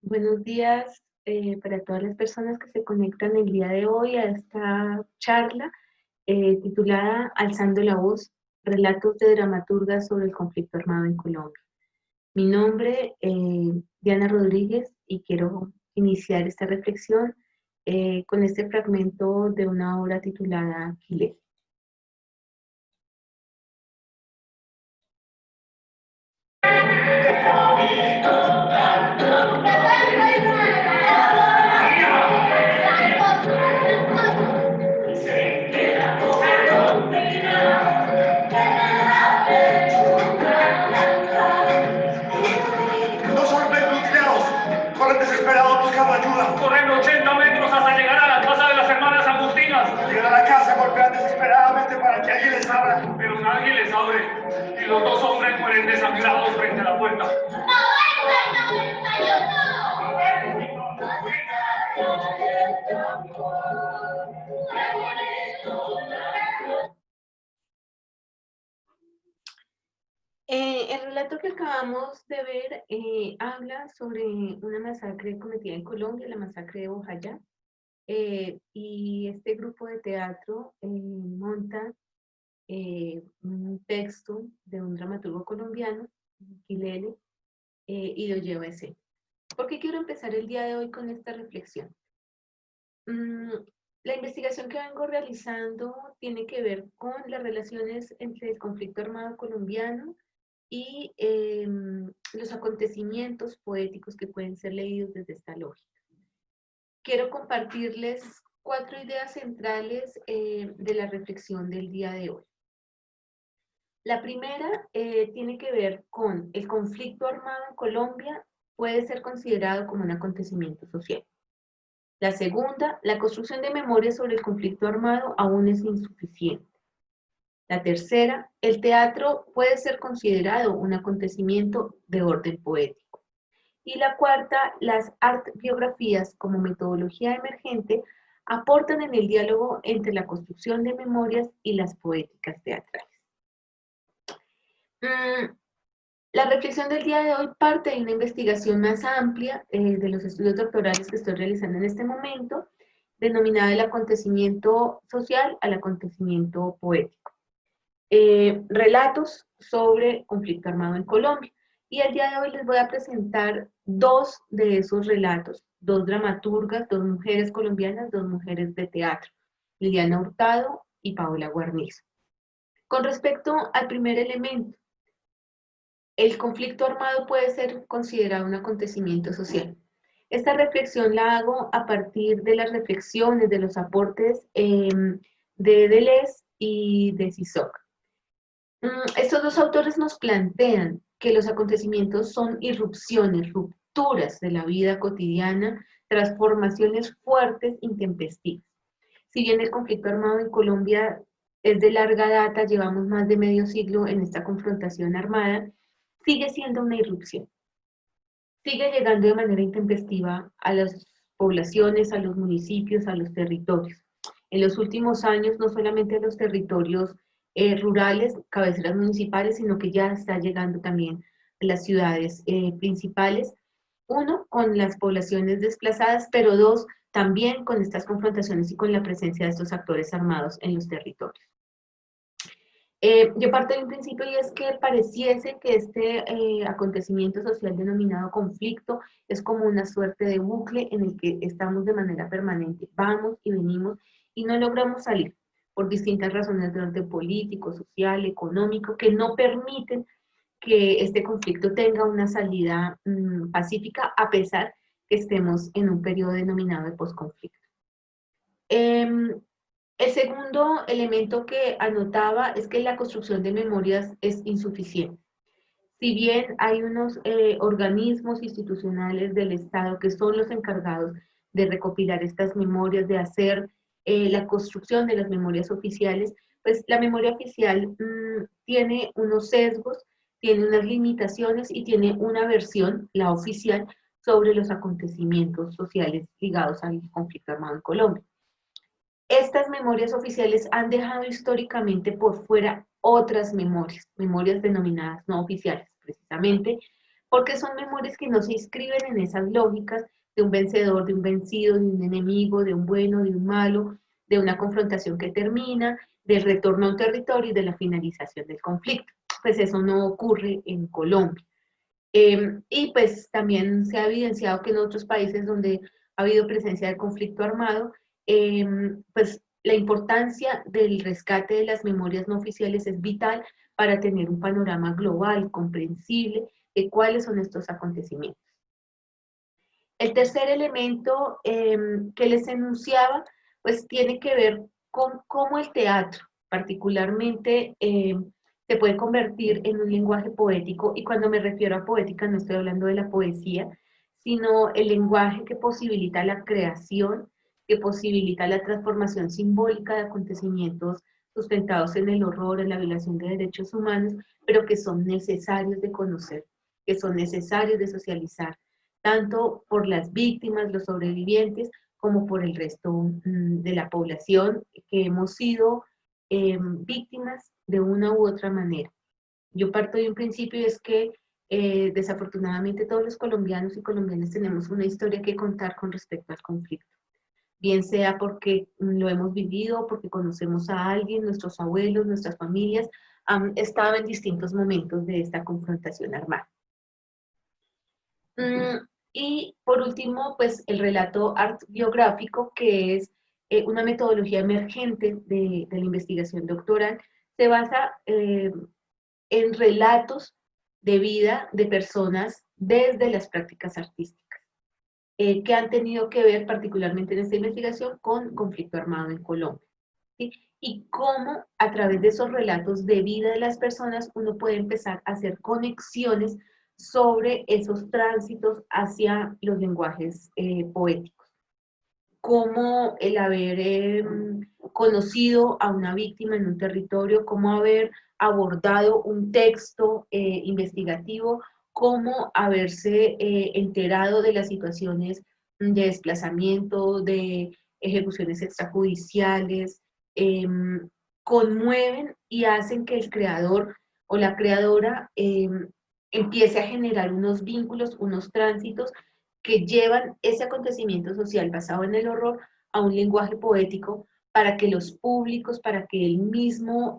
Buenos días para todas las personas que se conectan el día de hoy a esta charla titulada Alzando la voz, relatos de dramaturgas sobre el conflicto armado en Colombia. Mi nombre Diana Rodríguez y quiero iniciar esta reflexión con este fragmento de una obra titulada Quilé. Los hombres nucleados corren desesperados buscando ayuda. Corren 80 metros hasta llegar a la casa de las hermanas Agustinas. Llegan a la casa, golpean desesperadamente para que alguien les abra. Pero nadie les abre. Y los dos hombres mueren desangrados frente a la puerta. El relato que acabamos de ver habla sobre una masacre cometida en Colombia, la masacre de Bojayá, y este grupo de teatro monta un texto de un dramaturgo colombiano, Quilele, y lo lleva a escena. ¿Por qué quiero empezar el día de hoy con esta reflexión? La investigación que vengo realizando tiene que ver con las relaciones entre el conflicto armado colombiano y los acontecimientos poéticos que pueden ser leídos desde esta lógica. Quiero compartirles 4 ideas centrales de la reflexión del día de hoy. La primera tiene que ver con el conflicto armado en Colombia puede ser considerado como un acontecimiento social. La segunda, la construcción de memoria sobre el conflicto armado aún es insuficiente. La tercera, el teatro puede ser considerado un acontecimiento de orden poético. Y la cuarta, las art-biografías como metodología emergente aportan en el diálogo entre la construcción de memorias y las poéticas teatrales. La reflexión del día de hoy parte de una investigación más amplia de los estudios doctorales que estoy realizando en este momento, denominada el acontecimiento social al acontecimiento poético. Relatos sobre conflicto armado en Colombia. Y el día de hoy les voy a presentar 2 de esos relatos, 2 dramaturgas, 2 mujeres colombianas, 2 mujeres de teatro, Liliana Hurtado y Paola Guarnizo. Con respecto al primer elemento, el conflicto armado puede ser considerado un acontecimiento social. Esta reflexión la hago a partir de las reflexiones, de los aportes de Deleuze y de Sisoc. Estos 2 autores nos plantean que los acontecimientos son irrupciones, rupturas de la vida cotidiana, transformaciones fuertes, intempestivas. Si bien el conflicto armado en Colombia es de larga data, llevamos más de medio siglo en esta confrontación armada, sigue siendo una irrupción. Sigue llegando de manera intempestiva a las poblaciones, a los municipios, a los territorios. En los últimos años, no solamente a los territorios rurales, cabeceras municipales, sino que ya está llegando también a las ciudades principales. 1, con las poblaciones desplazadas, pero 2, también con estas confrontaciones y con la presencia de estos actores armados en los territorios. Yo parto de un principio y es que pareciese que este acontecimiento social denominado conflicto es como una suerte de bucle en el que estamos de manera permanente, vamos y venimos y no logramos salir por distintas razones de orden político, social, económico, que no permiten que este conflicto tenga una salida pacífica a pesar que estemos en un periodo denominado de posconflicto. El segundo elemento que anotaba es que la construcción de memorias es insuficiente. Si bien hay unos organismos institucionales del Estado que son los encargados de recopilar estas memorias, de hacer la construcción de las memorias oficiales, pues la memoria oficial tiene unos sesgos, tiene unas limitaciones y tiene una versión, la oficial, sobre los acontecimientos sociales ligados al conflicto armado en Colombia. Estas memorias oficiales han dejado históricamente por fuera otras memorias, memorias denominadas no oficiales, precisamente porque son memorias que no se inscriben en esas lógicas de un vencedor, de un vencido, de un enemigo, de un bueno, de un malo, de una confrontación que termina, del retorno a un territorio y de la finalización del conflicto. Pues eso no ocurre en Colombia. Y pues también se ha evidenciado que en otros países donde ha habido presencia de conflicto armado, pues la importancia del rescate de las memorias no oficiales es vital para tener un panorama global, comprensible, de cuáles son estos acontecimientos. El tercer elemento que les enunciaba, pues tiene que ver con cómo el teatro, particularmente, se puede convertir en un lenguaje poético, y cuando me refiero a poética no estoy hablando de la poesía, sino el lenguaje que posibilita la creación, que posibilita la transformación simbólica de acontecimientos sustentados en el horror, en la violación de derechos humanos, pero que son necesarios de conocer, que son necesarios de socializar, tanto por las víctimas, los sobrevivientes, como por el resto de la población que hemos sido víctimas de una u otra manera. Yo parto de un principio y es que desafortunadamente todos los colombianos y colombianas tenemos una historia que contar con respecto al conflicto, bien sea porque lo hemos vivido, porque conocemos a alguien, nuestros abuelos, nuestras familias han estado en distintos momentos de esta confrontación armada. Y por último, pues el relato art biográfico, que es una metodología emergente de la investigación doctoral, se basa en relatos de vida de personas desde las prácticas artísticas, que han tenido que ver particularmente en esta investigación con conflicto armado en Colombia. ¿Sí? Y cómo a través de esos relatos de vida de las personas uno puede empezar a hacer conexiones sobre esos tránsitos hacia los lenguajes poéticos. Cómo el haber conocido a una víctima en un territorio, cómo haber abordado un texto investigativo, cómo haberse enterado de las situaciones de desplazamiento, de ejecuciones extrajudiciales, conmueven y hacen que el creador o la creadora empiece a generar unos vínculos, unos tránsitos que llevan ese acontecimiento social basado en el horror a un lenguaje poético para que los públicos, para que el mismo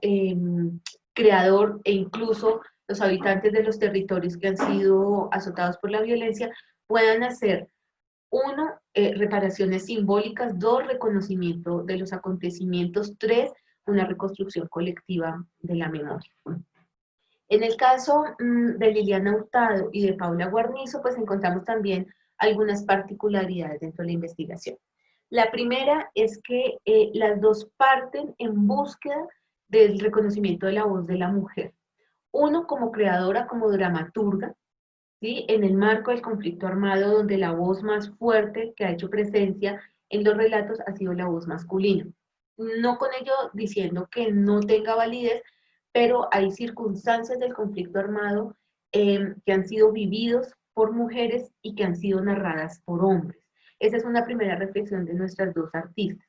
creador e incluso los habitantes de los territorios que han sido azotados por la violencia puedan hacer, uno, reparaciones simbólicas; dos, reconocimiento de los acontecimientos; tres, una reconstrucción colectiva de la memoria. En el caso de Liliana Hurtado y de Paula Guarnizo, pues encontramos también algunas particularidades dentro de la investigación. La primera es que las dos parten en búsqueda del reconocimiento de la voz de la mujer. Uno como creadora, como dramaturga, ¿sí? En el marco del conflicto armado, donde la voz más fuerte que ha hecho presencia en los relatos ha sido la voz masculina. No con ello diciendo que no tenga validez, pero hay circunstancias del conflicto armado que han sido vividos por mujeres y que han sido narradas por hombres. Esa es una primera reflexión de nuestras dos artistas.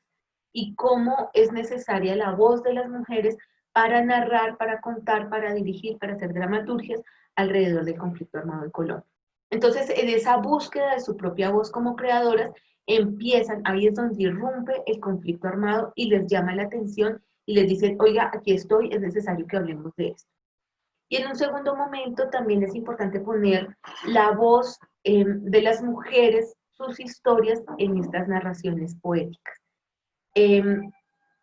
Y cómo es necesaria la voz de las mujeres para narrar, para contar, para dirigir, para hacer dramaturgias alrededor del conflicto armado en Colombia. Entonces, en esa búsqueda de su propia voz como creadoras, empiezan, ahí es donde irrumpe el conflicto armado y les llama la atención y les dicen, oiga, aquí estoy, es necesario que hablemos de esto. Y en un segundo momento también es importante poner la voz de las mujeres, sus historias en estas narraciones poéticas.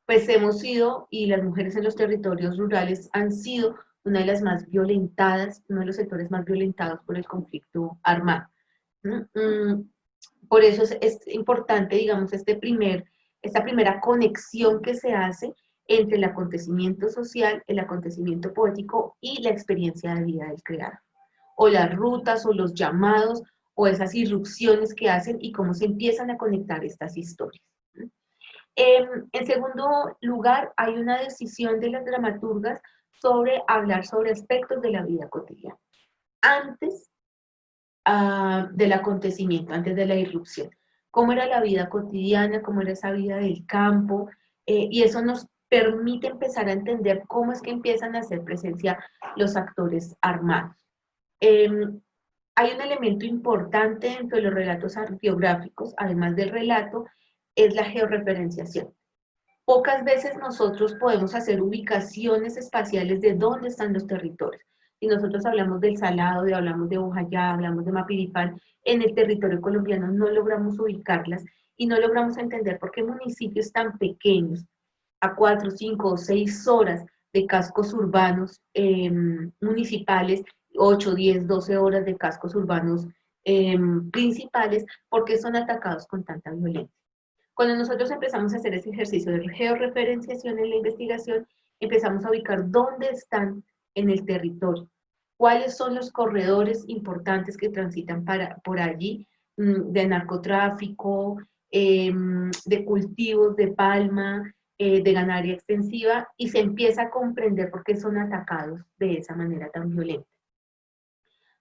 Pues hemos sido, y las mujeres en los territorios rurales han sido una de las más violentadas, uno de los sectores más violentados por el conflicto armado. Por eso es importante, digamos, esta primera conexión que se hace entre el acontecimiento social, el acontecimiento poético y la experiencia de vida del creador, o las rutas, o los llamados, o esas irrupciones que hacen y cómo se empiezan a conectar estas historias. En segundo lugar, hay una decisión de las dramaturgas sobre hablar sobre aspectos de la vida cotidiana, antes del acontecimiento, antes de la irrupción. Cómo era la vida cotidiana, cómo era esa vida del campo, y eso nos permite empezar a entender cómo es que empiezan a hacer presencia los actores armados. Hay un elemento importante dentro de los relatos arqueográficos, además del relato, es la georreferenciación. Pocas veces nosotros podemos hacer ubicaciones espaciales de dónde están los territorios. Si nosotros hablamos del Salado, y hablamos de Bojayá, hablamos de Mapiripán, en el territorio colombiano no logramos ubicarlas y no logramos entender por qué municipios tan pequeños, a 4, 5 o 6 horas de cascos urbanos municipales, 8, 10, 12 horas de cascos urbanos principales, por qué son atacados con tanta violencia. Cuando nosotros empezamos a hacer ese ejercicio de georreferenciación en la investigación, empezamos a ubicar dónde están en el territorio, cuáles son los corredores importantes que transitan por allí, de narcotráfico, de cultivos de palma, de ganadería extensiva, y se empieza a comprender por qué son atacados de esa manera tan violenta.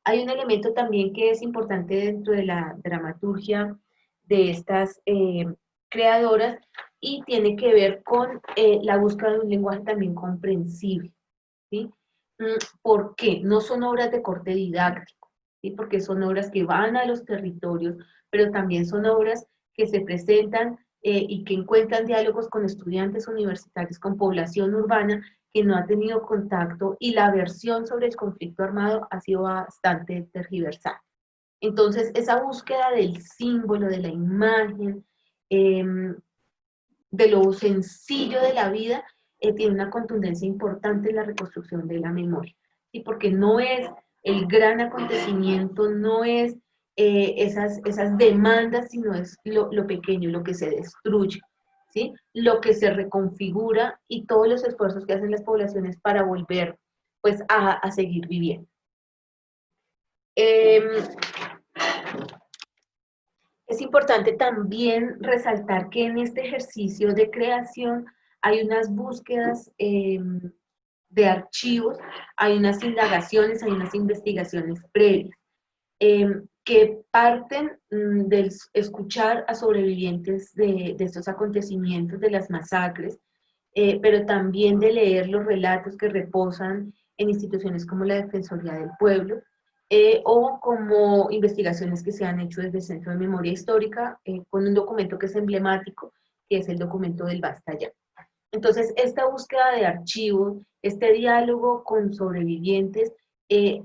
Hay un elemento también que es importante dentro de la dramaturgia de estas creadoras y tiene que ver con la búsqueda de un lenguaje también comprensible, ¿sí? ¿Por qué? No son obras de corte didáctico, ¿sí? Porque son obras que van a los territorios, pero también son obras que se presentan y que encuentran diálogos con estudiantes universitarios, con población urbana que no ha tenido contacto, y la versión sobre el conflicto armado ha sido bastante tergiversada. Entonces, esa búsqueda del símbolo, de la imagen, de lo sencillo de la vida, tiene una contundencia importante en la reconstrucción de la memoria, ¿sí? Porque no es el gran acontecimiento, no es esas demandas, sino es lo pequeño, lo que se destruye, ¿sí? Lo que se reconfigura y todos los esfuerzos que hacen las poblaciones para volver pues, a seguir viviendo. Es importante también resaltar que en este ejercicio de creación hay unas búsquedas de archivos, hay unas indagaciones, hay unas investigaciones previas, que parten del escuchar a sobrevivientes de estos acontecimientos, de las masacres, pero también de leer los relatos que reposan en instituciones como la Defensoría del Pueblo, o como investigaciones que se han hecho desde el Centro de Memoria Histórica, con un documento que es emblemático, que es el documento del Basta Ya. Entonces, esta búsqueda de archivos, este diálogo con sobrevivientes,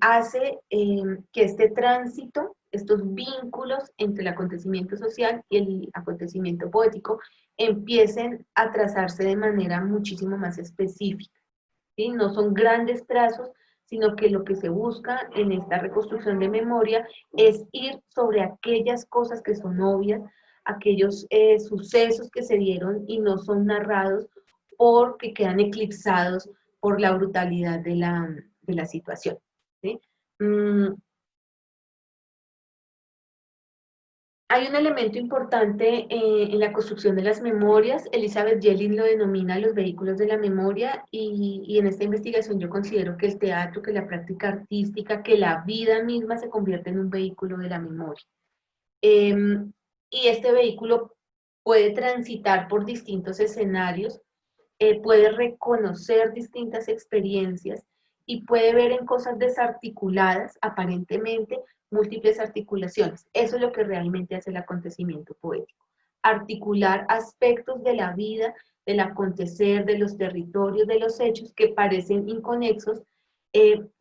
hace que este tránsito, estos vínculos entre el acontecimiento social y el acontecimiento poético, empiecen a trazarse de manera muchísimo más específica, ¿sí? No son grandes trazos, sino que lo que se busca en esta reconstrucción de memoria es ir sobre aquellas cosas que son obvias, aquellos sucesos que se dieron y no son narrados porque quedan eclipsados por la brutalidad de la situación, ¿sí? Hay un elemento importante en la construcción de las memorias. Elizabeth Yellin lo denomina los vehículos de la memoria, y en esta investigación yo considero que el teatro, que la práctica artística, que la vida misma se convierte en un vehículo de la memoria. Y este vehículo puede transitar por distintos escenarios, puede reconocer distintas experiencias y puede ver en cosas desarticuladas, aparentemente, múltiples articulaciones. Eso es lo que realmente hace el acontecimiento poético. Articular aspectos de la vida, del acontecer, de los territorios, de los hechos que parecen inconexos,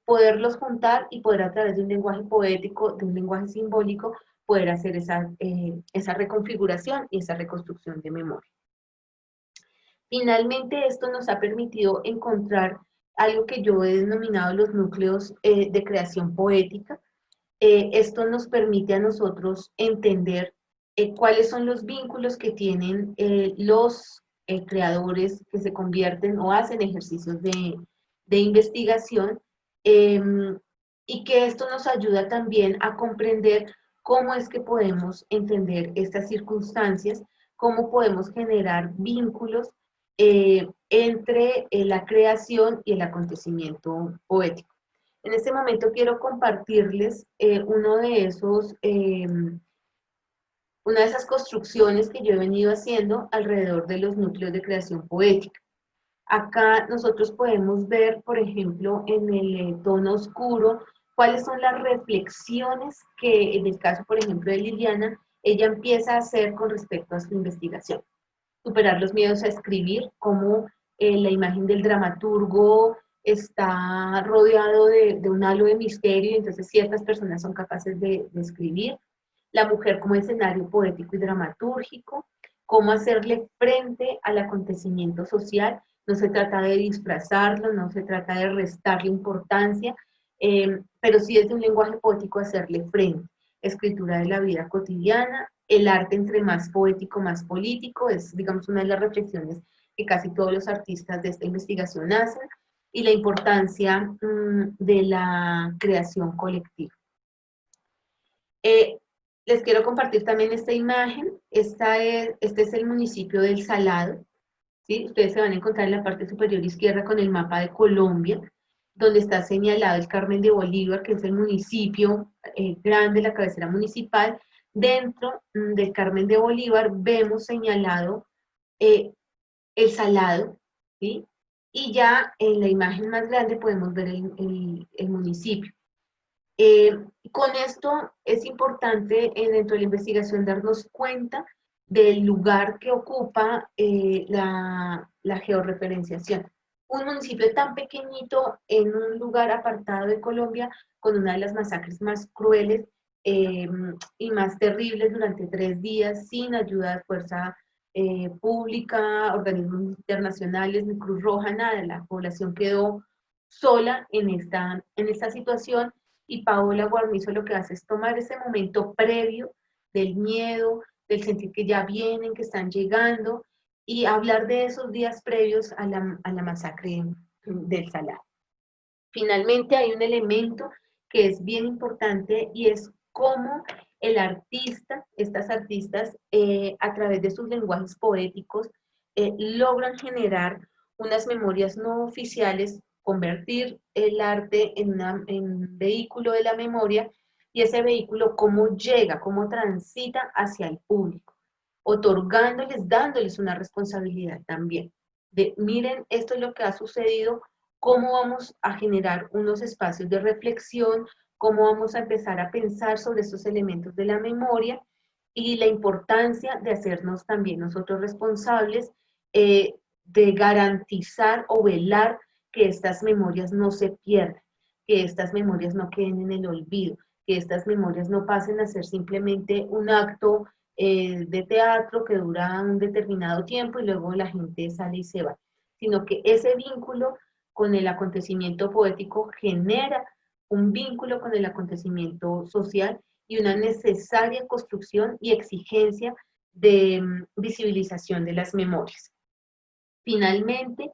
poderlos juntar y poder a través de un lenguaje poético, de un lenguaje simbólico, poder hacer esa reconfiguración y esa reconstrucción de memoria. Finalmente, esto nos ha permitido encontrar algo que yo he denominado los núcleos de creación poética. Esto nos permite a nosotros entender cuáles son los vínculos que tienen los creadores que se convierten o hacen ejercicios de investigación, y que esto nos ayuda también a comprender cómo es que podemos entender estas circunstancias, cómo podemos generar vínculos entre la creación y el acontecimiento poético. En este momento quiero compartirles una de esas construcciones que yo he venido haciendo alrededor de los núcleos de creación poética. Acá nosotros podemos ver, por ejemplo, en el tono oscuro, cuáles son las reflexiones que en el caso, por ejemplo, de Liliana, ella empieza a hacer con respecto a su investigación. Superar los miedos a escribir, cómo la imagen del dramaturgo está rodeado de un halo de misterio, y entonces ciertas personas son capaces de escribir. La mujer como escenario poético y dramatúrgico, cómo hacerle frente al acontecimiento social. No se trata de disfrazarlo, no se trata de restarle importancia, pero sí desde un lenguaje poético hacerle frente. Escritura de la vida cotidiana, el arte entre más poético, más político, es, digamos, una de las reflexiones que casi todos los artistas de esta investigación hacen, y la importancia de la creación colectiva. Eh, Les quiero compartir también esta imagen. Este es el municipio del Salado, ¿sí? Ustedes se van a encontrar en la parte superior izquierda con el mapa de Colombia, donde está señalado el Carmen de Bolívar, que es el municipio grande, la cabecera municipal. Dentro del Carmen de Bolívar vemos señalado eh, el Salado, ¿sí? Y ya en la imagen más grande podemos ver el municipio. Eh, con esto es importante dentro de la investigación darnos cuenta del lugar que ocupa la georreferenciación. Un municipio tan pequeñito en un lugar apartado de Colombia con una de las masacres más crueles eh, y más terribles durante 3 días sin ayuda de fuerza pública, organismos internacionales, ni Cruz Roja, nada. La población quedó sola en esta situación, y Paola Guarnizo lo que hace es tomar ese momento previo del miedo, del sentir que ya vienen, que están llegando, y hablar de esos días previos a la masacre del Salar. Finalmente hay un elemento que es bien importante, y es cómo el artista, estas artistas, a través de sus lenguajes poéticos, logran generar unas memorias no oficiales, convertir el arte en un vehículo de la memoria, y ese vehículo cómo llega, cómo transita hacia el público, otorgándoles, dándoles una responsabilidad también, de miren, esto es lo que ha sucedido, cómo vamos a generar unos espacios de reflexión, cómo vamos a empezar a pensar sobre estos elementos de la memoria, y la importancia de hacernos también nosotros responsables de garantizar o velar que estas memorias no se pierdan, que estas memorias no queden en el olvido, que estas memorias no pasen a ser simplemente un acto de teatro que dura un determinado tiempo y luego la gente sale y se va, sino que ese vínculo con el acontecimiento poético genera un vínculo con el acontecimiento social y una necesaria construcción y exigencia de visibilización de las memorias. Finalmente,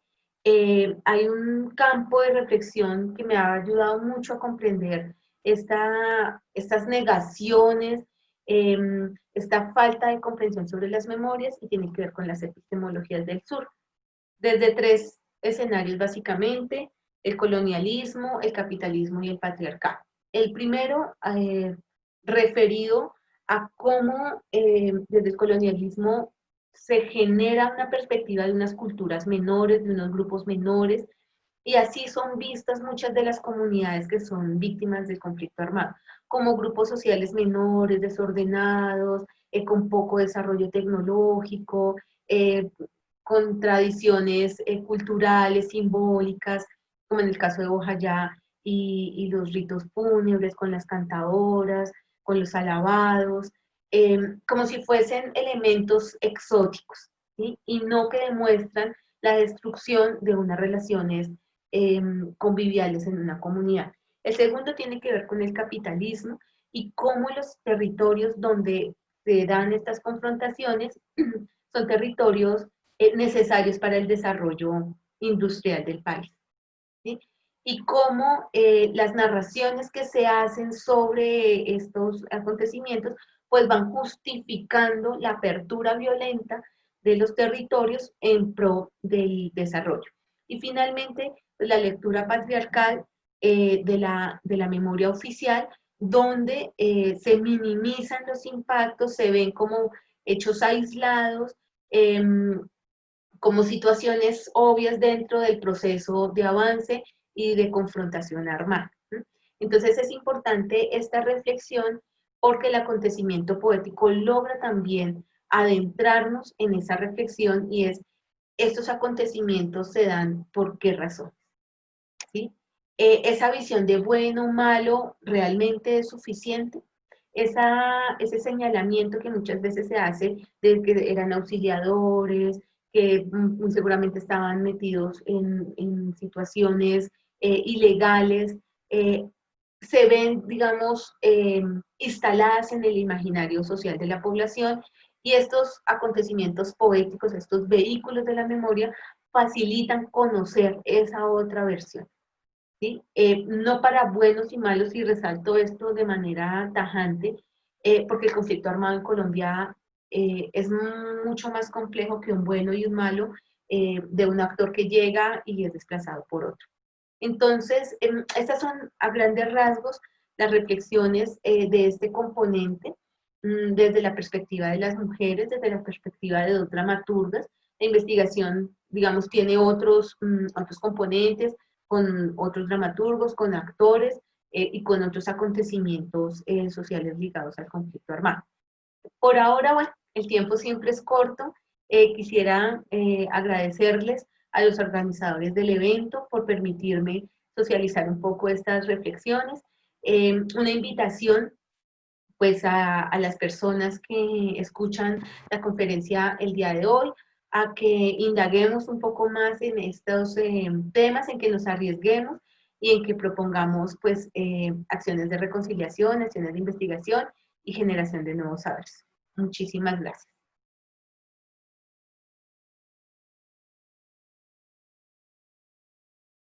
hay un campo de reflexión que me ha ayudado mucho a comprender estas negaciones, esta falta de comprensión sobre las memorias, y tiene que ver con las epistemologías del sur. Desde 3 escenarios básicamente: el colonialismo, el capitalismo y el patriarcado. El primero, referido a cómo desde el colonialismo se genera una perspectiva de unas culturas menores, de unos grupos menores, y así son vistas muchas de las comunidades que son víctimas del conflicto armado, como grupos sociales menores, desordenados, con poco desarrollo tecnológico, eh, con tradiciones culturales, simbólicas, como en el caso de Bojayá, y los ritos fúnebres con las cantadoras, con los alabados, como si fuesen elementos exóticos, ¿sí? Y no que demuestran la destrucción de unas relaciones conviviales en una comunidad. El segundo tiene que ver con el capitalismo y cómo los territorios donde se dan estas confrontaciones son territorios necesarios para el desarrollo industrial del país, ¿sí? Y cómo las narraciones que se hacen sobre estos acontecimientos pues van justificando la apertura violenta de los territorios en pro del desarrollo. Y finalmente, pues, la lectura patriarcal de la memoria oficial, donde se minimizan los impactos, se ven como hechos aislados, eh, como situaciones obvias dentro del proceso de avance y de confrontación armada. Entonces es importante esta reflexión porque el acontecimiento poético logra también adentrarnos en esa reflexión y es, estos acontecimientos se dan por qué razón, ¿sí? Esa visión de bueno o malo realmente es suficiente. Ese señalamiento que muchas veces se hace de que eran auxiliadores, que muy seguramente estaban metidos en situaciones ilegales, eh, se ven, digamos, instaladas en el imaginario social de la población y estos acontecimientos poéticos, estos vehículos de la memoria, facilitan conocer esa otra versión. ¿Sí? No para buenos y malos, y resalto esto de manera tajante, porque el conflicto armado en Colombia es mucho más complejo que un bueno y un malo de un actor que llega y es desplazado por otro. Entonces, estas son a grandes rasgos las reflexiones de este componente desde la perspectiva de las mujeres, desde la perspectiva de dos dramaturgas. La investigación, digamos, tiene otros componentes, con otros dramaturgos, con actores y con otros acontecimientos sociales ligados al conflicto armado. Por ahora, bueno, el tiempo siempre es corto. Quisiera agradecerles a los organizadores del evento por permitirme socializar un poco estas reflexiones. Una invitación pues a las personas que escuchan la conferencia el día de hoy, a que indaguemos un poco más en estos temas, en que nos arriesguemos y en que propongamos pues acciones de reconciliación, acciones de investigación y generación de nuevos saberes. Muchísimas gracias.